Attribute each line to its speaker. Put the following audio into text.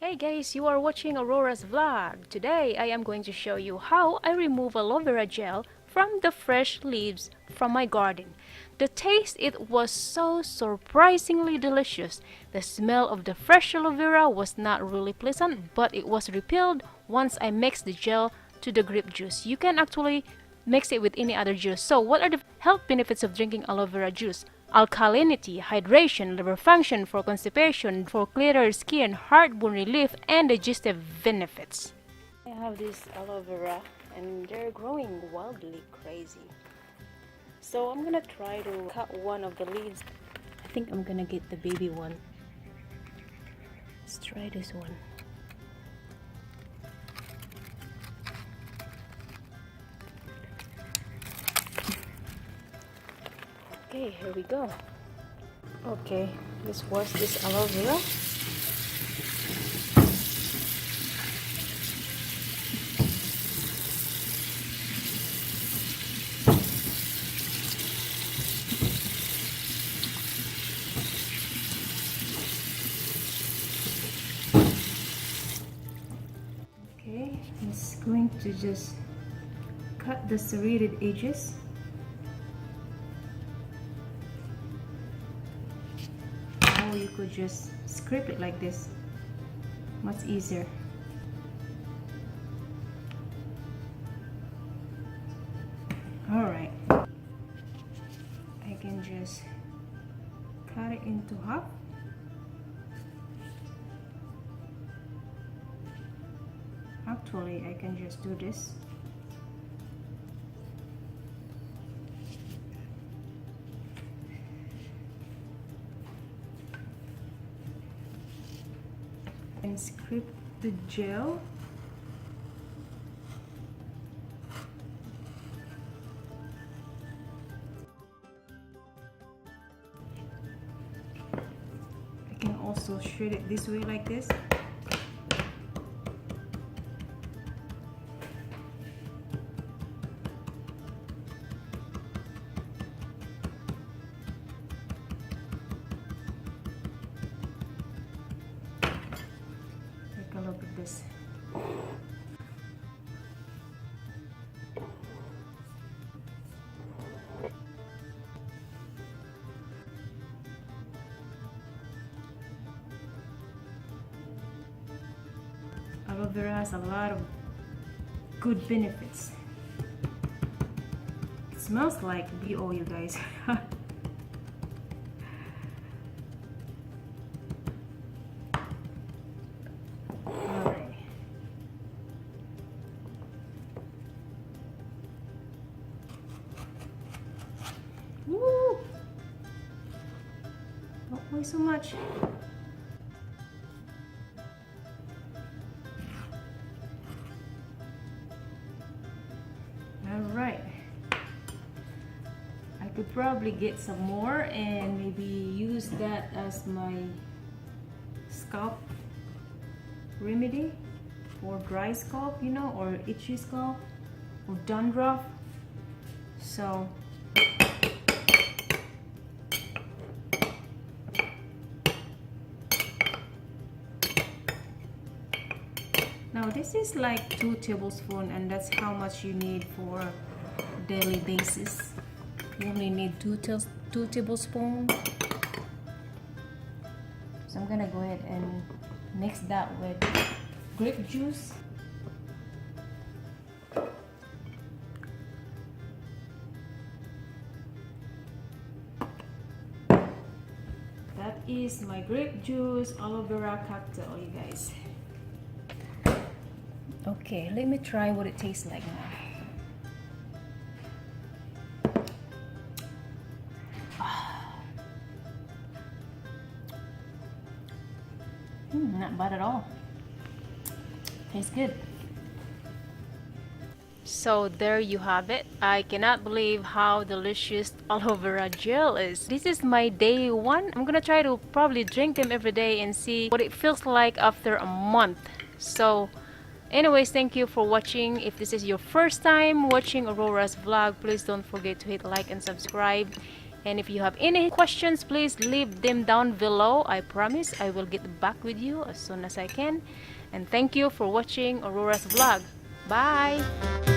Speaker 1: Hey guys, you are watching Aurora's vlog. Today I am going to show you how I remove aloe vera gel from the fresh leaves from my garden. The taste, it was so surprisingly delicious. The smell of the fresh aloe vera was not really pleasant, but it was repelled once I mixed the gel to the grape juice. You can actually mix it with any other juice. So what are the health benefits of drinking aloe vera juice? Alkalinity, hydration, liver function, for constipation, for clearer skin, heartburn relief, and digestive benefits. I have this aloe vera and they're growing wildly crazy. So I'm gonna try to cut one of the leaves. I think I'm gonna get the baby one. Let's try this one. Okay, here we go. Okay, let's wash this aloe vera. Okay, I'm just going to just cut the serrated edges. Or you could just scrape it like this, much easier. Alright, I can just cut it into half. Actually, I can just do this. And scrape the gel. I can also shred it this way like this. Take a look at this. Aloe vera has a lot of good benefits. It smells like BO, you guys. Alright. Woo! Don't waste so much. Alright, I could probably get some more and maybe use that as my scalp remedy for dry scalp, you know, or itchy scalp or dandruff. So now this is like 2 tablespoons, and that's how much you need for daily basis. You only need 2 tablespoons. So I'm gonna go ahead and mix that with grape juice. That is my grape juice aloe vera cocktail, you guys. Okay, let me try what it tastes like now. Not bad at all. Tastes good. So there you have it. I cannot believe how delicious aloe vera gel is. This is my day 1. I'm gonna try to probably drink them every day and see what it feels like after a month. So anyways, thank you for watching. If this is your first time watching Aurora's vlog, please don't forget to hit like and subscribe. And if you have any questions, please leave them down below. I promise I will get back with you as soon as I can. And thank you for watching Aurora's vlog. Bye!